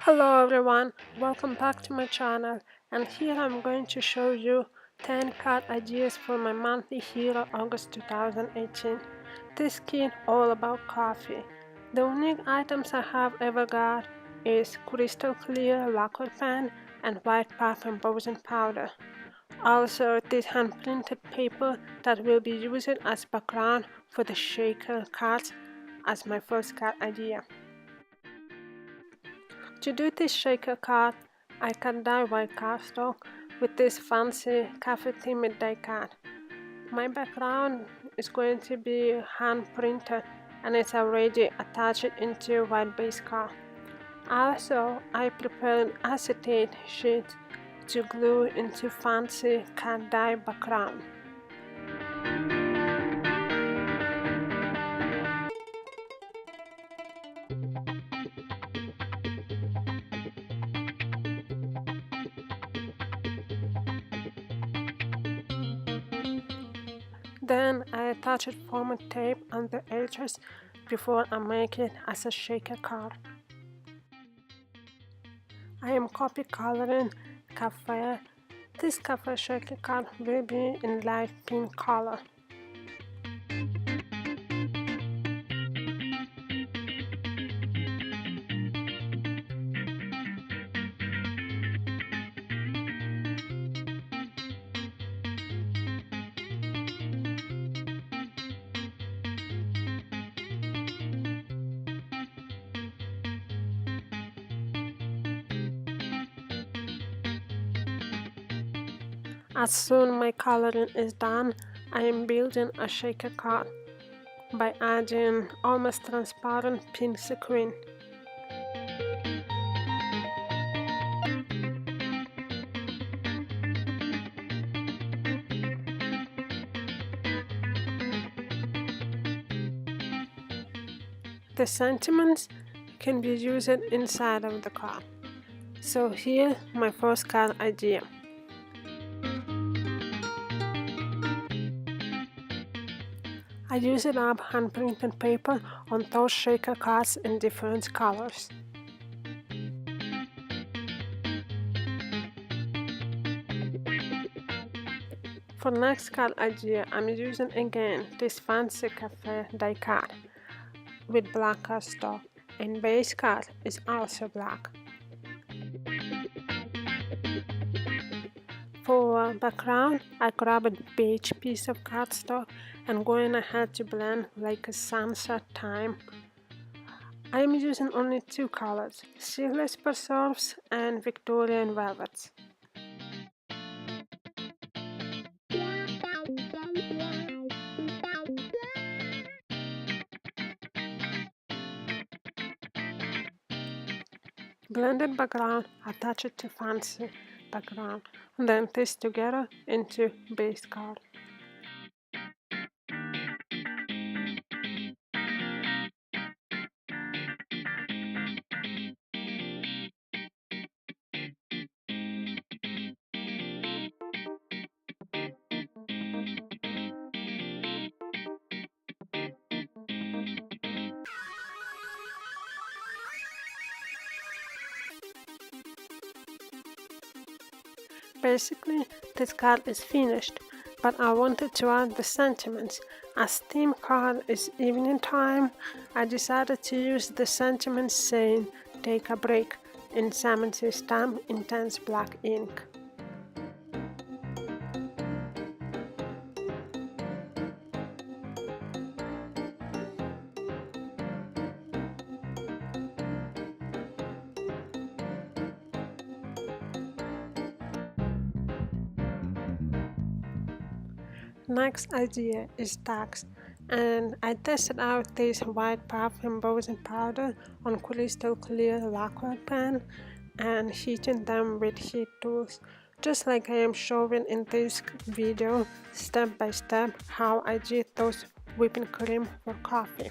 Hello everyone, welcome back to my channel, and here I'm going to show you 10 card ideas for my monthly hero August 2018. This kit all about coffee. The unique items I have ever got is crystal clear lacquer pen and white puff embossing powder. Also this hand printed paper that will be used as background for the shaker cards as my first card idea. To do this shaker card, I can dye white cardstock with this fancy cafe themed die card. My background is going to be hand printed and it's already attached into white base card. Also, I prepared acetate sheet to glue into fancy card die background. Then I attached foam tape on the edges before I make it as a shaker card. I am Copic coloring cafe. This cafe shaker card will be in light pink color. As soon my coloring is done, I am building a shaker card by adding almost transparent pink sequin. The sentiments can be used inside of the card. So here my first card idea. I used up hand printed paper on those shaker cards in different colors. For next card idea, I'm using again this fancy cafe die card with black cardstock, and base card is also black. For background, I grabbed a beige piece of cardstock and going ahead to blend like a sunset time. I am using only two colors, Seedless Preserves and Victorian Velvets. Blended background attached to fancy background, and then this together into base card. Basically, this card is finished, but I wanted to add the sentiments. As theme card is evening time, I decided to use the sentiments saying "Take a break" in Samancy stamp intense black ink. Next idea is tags, and I tested out this white puff embossing powder on crystal clear lacquer pen and heating them with heat tools, just like I am showing in this video step by step how I did those whipping cream for coffee.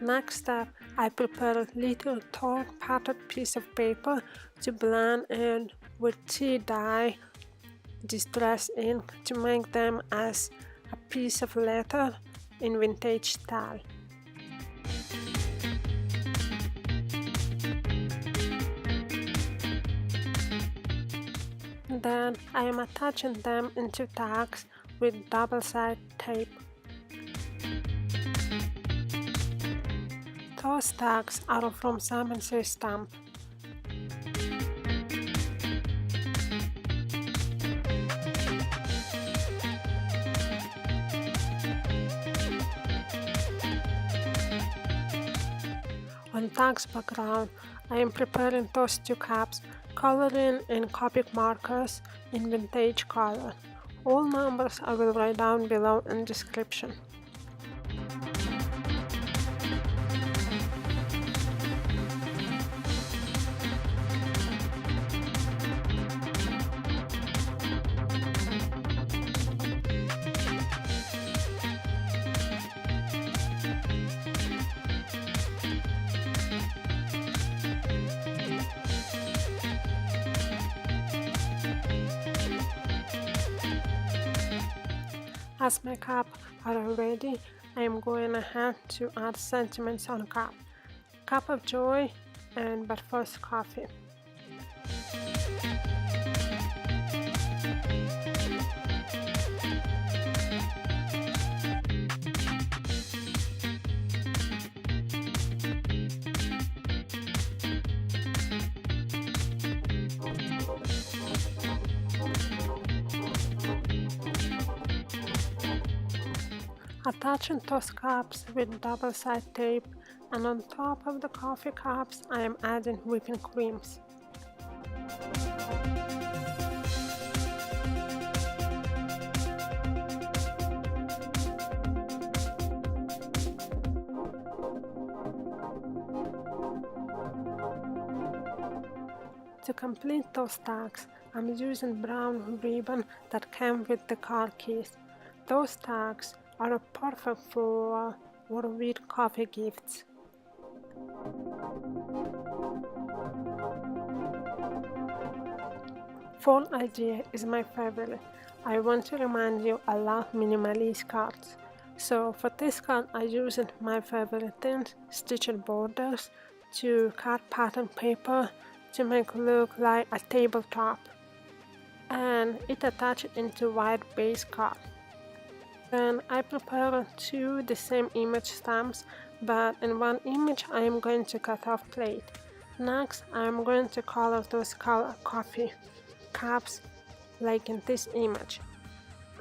Next step, I prepare a little torn patterned piece of paper to blend in with tea dye distress ink to make them as a piece of letter in vintage style. Then I am attaching them into tags with double-sided tape. Those tags are from Simon Says Stamp. On tags background, I am preparing those two caps, coloring in Copic markers in vintage color. All numbers I will write down below in description. As my cap are ready, I am going ahead to add sentiments on cap. Cup of joy and but first coffee. Attaching those cups with double-sided tape, and on top of the coffee cups I am adding whipping creams. To complete those tags, I'm using brown ribbon that came with the car keys. Those tags are perfect for or with coffee gifts. Fall idea is my favorite. I want to remind you I love minimalist cards. So for this card I used my favorite things, stitched borders, to cut pattern paper to make it look like a tabletop, and it attached into white base card. Then I prepare two the same image stamps, but in one image I am going to cut off plate. Next I am going to color those coffee cups like in this image.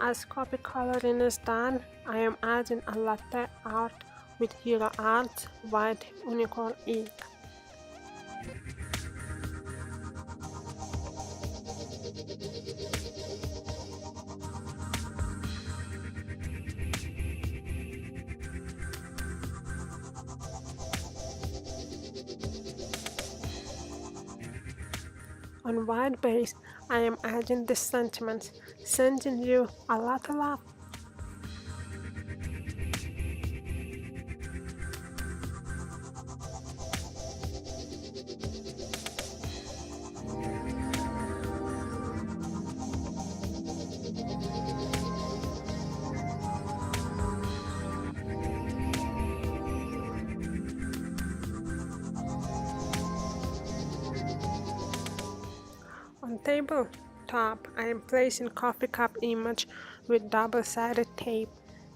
As copy coloring is done, I am adding a latte art with Hero Arts white unicorn ink. On white base, I am adding the sentiments, sending you a lot of love. On tabletop, I am placing coffee cup image with double-sided tape,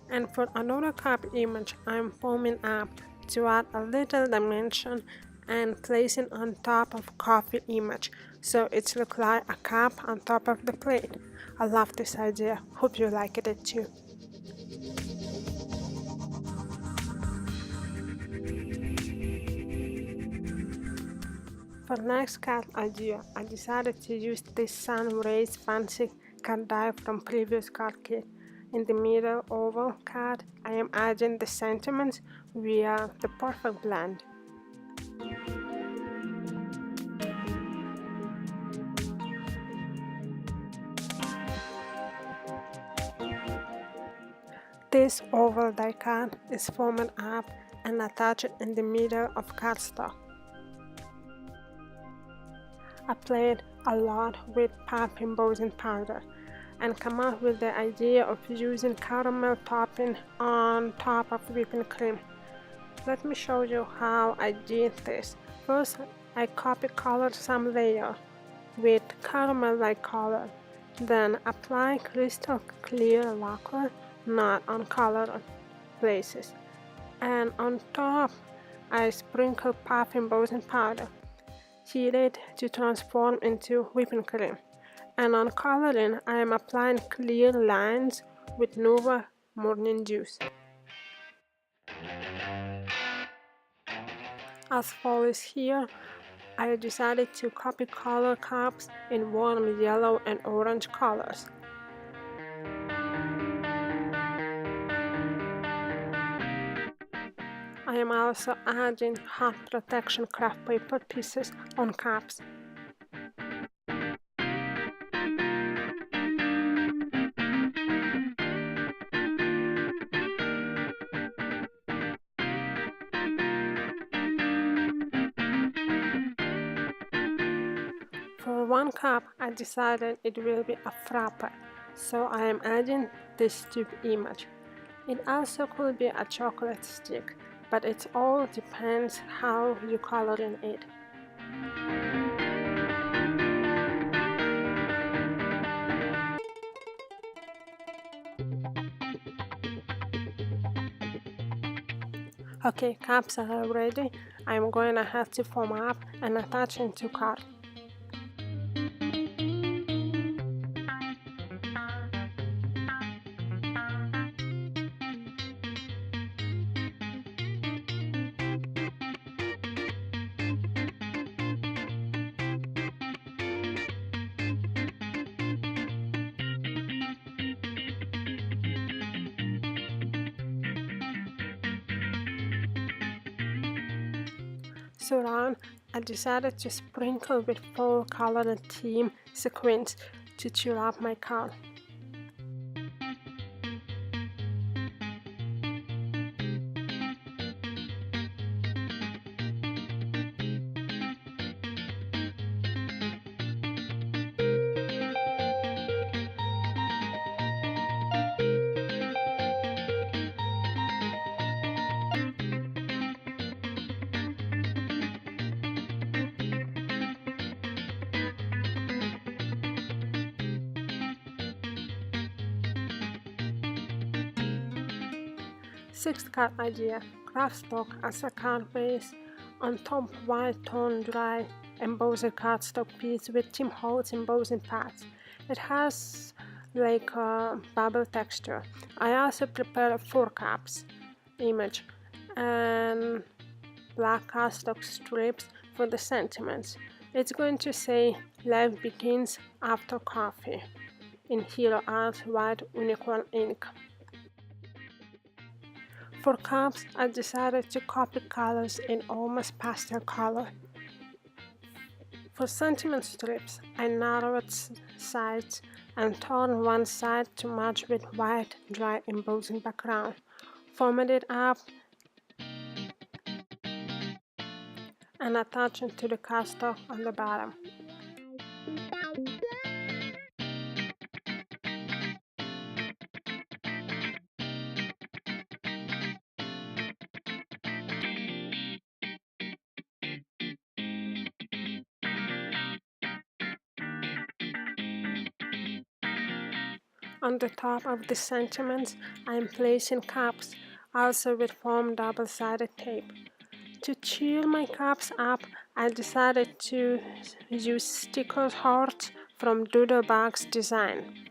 and for another cup image, I am foaming up to add a little dimension and placing on top of coffee image, so it looks like a cup on top of the plate. I love this idea. Hope you liked it too. For next card idea, I decided to use this sun rays fancy card die from previous card kit. In the middle oval card, I am adding the sentiments via the perfect blend. This oval die card is forming up and attach it in the middle of cardstock. I played a lot with pop embossing powder and come up with the idea of using caramel topping on top of whipping cream. Let me show you how I did this. First, I copy colored some layer with caramel-like color, then apply crystal clear lacquer, not on colored places, and on top I sprinkle pop embossing powder, heat it to transform into whipping cream, and on coloring I am applying clear lines with Nuva Morning Juice. As fall is here, I decided to copy color cups in warm yellow and orange colors. I am also adding hot protection craft paper pieces on cups. For one cup, I decided it will be a frappe, so I am adding this tube image. It also could be a chocolate stick, but it all depends how you coloring it. Okay, cups are ready. I'm going to have to foam up and attach into card. Surround, I decided to sprinkle with fall colored theme sequins to cheer up my card. Sixth card idea, craft stock as a card base, on top white tone dry embossed cardstock piece with Tim Holtz embossing pads. It has like a bubble texture. I also prepared 4 cups image and black cardstock strips for the sentiments. It's going to say life begins after coffee in Hero Art white unicorn ink. For cups, I decided to copy colors in almost pastel color. For sentiment strips, I narrowed sides and turned one side to match with white dry embossing background, foamed it up and attached it to the cardstock on the bottom. On the top of the sentiments, I am placing cups, also with foam double-sided tape. To cheer my cups up, I decided to use sticker hearts from Doodlebug's design.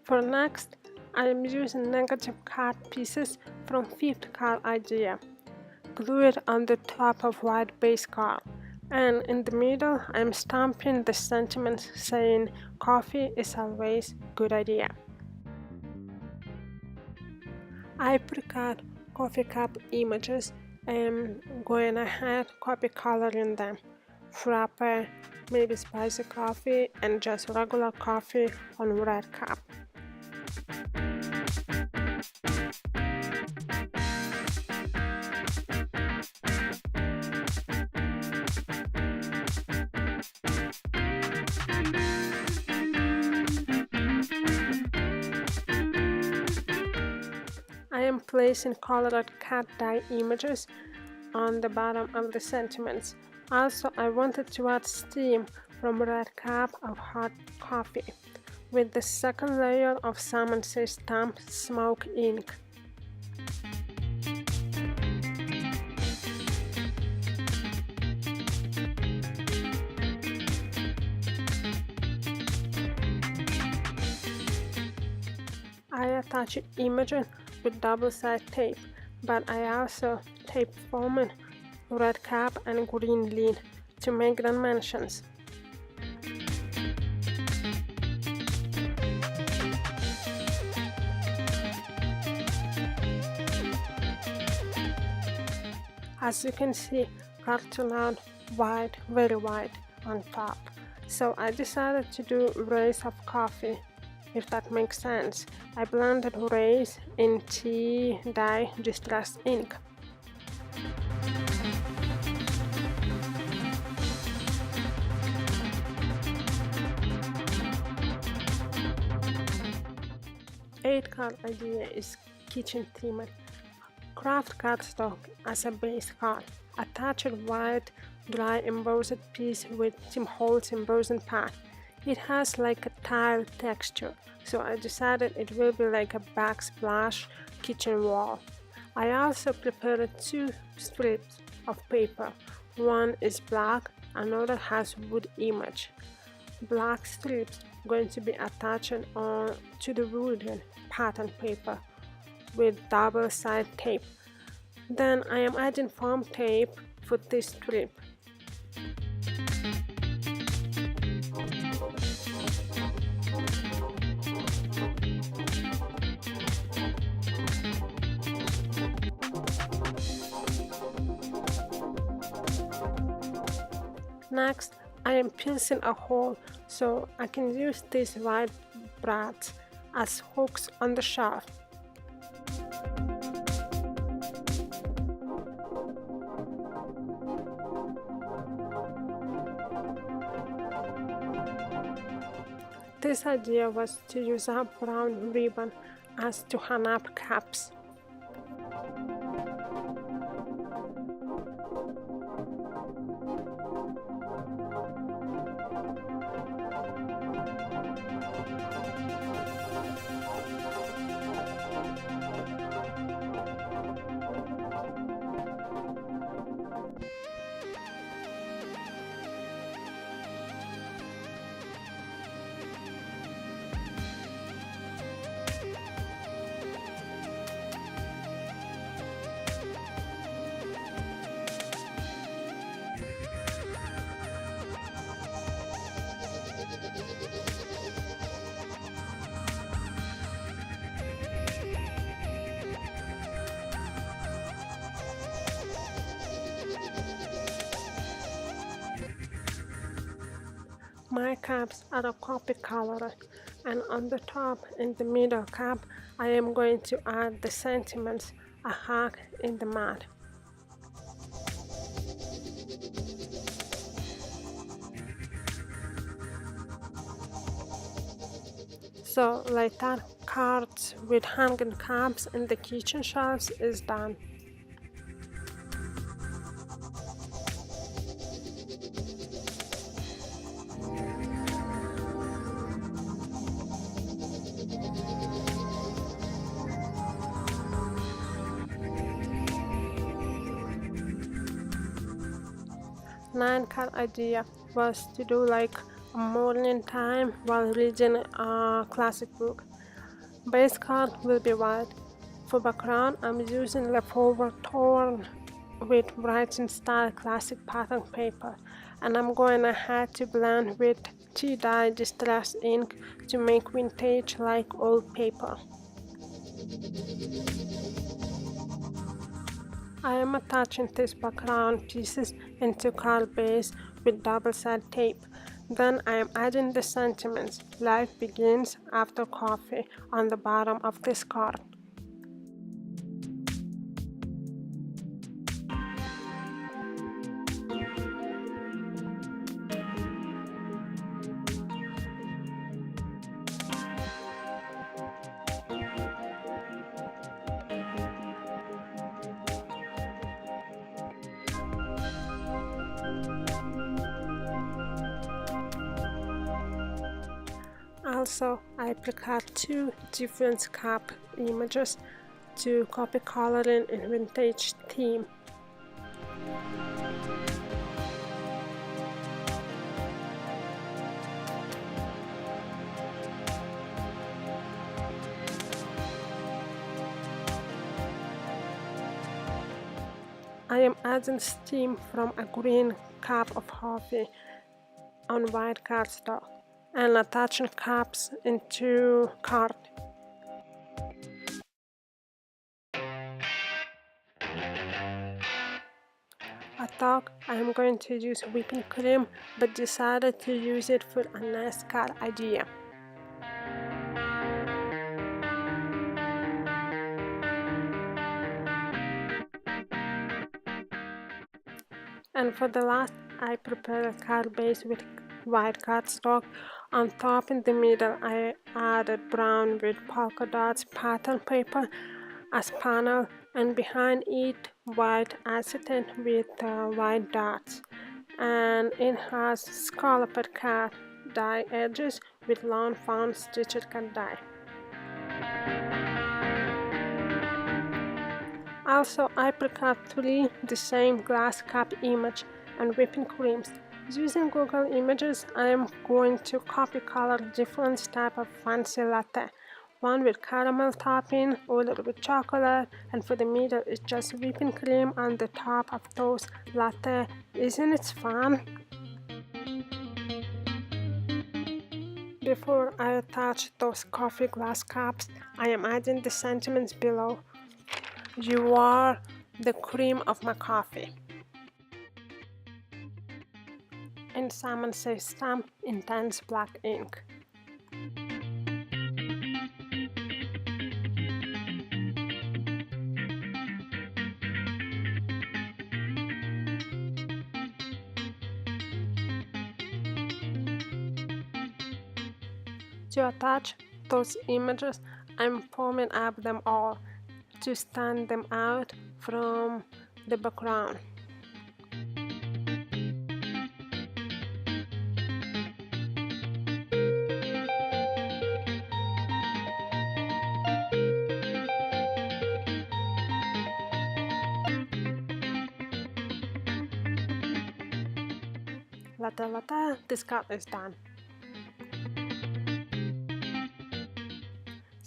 For next, I am using negative card pieces from 5th card idea. glue it on the top of white base card, and in the middle I'm stamping the sentiments saying coffee is always good idea. I pre-cut coffee cup images and going ahead copy coloring them. Frapper, maybe spicy coffee, and just regular coffee on red cup. I am placing colored cat dye images on the bottom of the sentiments. Also, I wanted to add steam from red cup of hot coffee with the second layer of Salmon Says Stamp Smoke ink. I attach images with double-sided tape, but I also tape foaming red cap and green lead to make dimensions. As you can see, cartoon out white, very white on top. So I decided to do rays of coffee, if that makes sense. I blended rays in tea dye distress ink. Eighth card idea is kitchen theme. Craft cardstock as a base card. Attach a white dry embossed piece with Tim Holtz embossing pad. It has like a tile texture, so I decided it will be like a backsplash kitchen wall. I also prepared two strips of paper. One is black, another has wood image. Black strips going to be attached on to the wooden pattern paper with double-sided tape. Then I am adding foam tape for this strip. Next, I am piercing a hole so I can use these white brads as hooks on the shaft. This idea was to use a brown ribbon as to hang up caps. My caps are a Copic color, and on the top in the middle cap I am going to add the sentiments, a hug in the mat. So like that, cards with hanging caps in the kitchen shelves is done. Ninth card idea was to do like a morning time while reading a classic book. Base card will be white. For background, I'm using leftover torn with Bright and Style classic pattern paper, and I'm going ahead to blend with tea-dye distress ink to make vintage like old paper. I am attaching these background pieces into card base with double-sided tape. Then I am adding the sentiments, "Life begins after coffee," on the bottom of this card. Also, I prepared two different cup images to copy coloring in vintage theme. I am adding steam from a green cup of coffee on white cardstock and attaching cups into card. I thought I am going to use whipping cream, but decided to use it for a nice card idea. And for the last, I prepared a card base with white cardstock. On top in the middle, I added brown with polka dots pattern paper as panel, and behind it white acetate with white dots. And it has scalloped cat die edges with long Fawn stitched cat die. Also, I prepared 3 the same glass cup image and whipping creams. Using Google Images, I am going to copy color different type of fancy latte. One with caramel topping, other with chocolate, and for the middle is just whipping cream on the top of those latte. Isn't it fun? Before I attach those coffee glass cups, I am adding the sentiments below. "You are the cream of my coffee." And Simon Says stamp in dense black ink. To attach those images, I'm forming up them all to stand them out from the background. Latte, this card is done.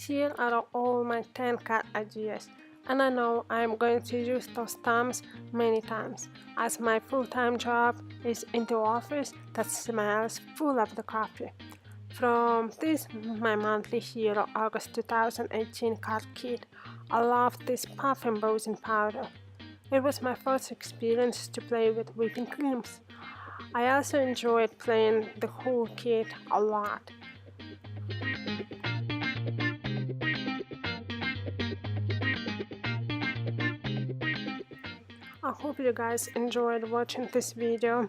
Here are all my 10 card ideas, and I know I am going to use those stamps many times, as my full-time job is in the office that smells full of the coffee. From this, my monthly hero August 2018 card kit, I love this puff embossing powder. It was my first experience to play with whipping creams. I also enjoyed playing the whole kit a lot. I hope you guys enjoyed watching this video,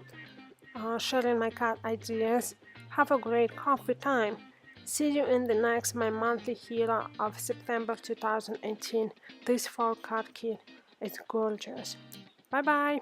sharing my card ideas. Have a great coffee time. See you in the next My Monthly Hero of September 2018. This fall card kit is gorgeous. Bye bye.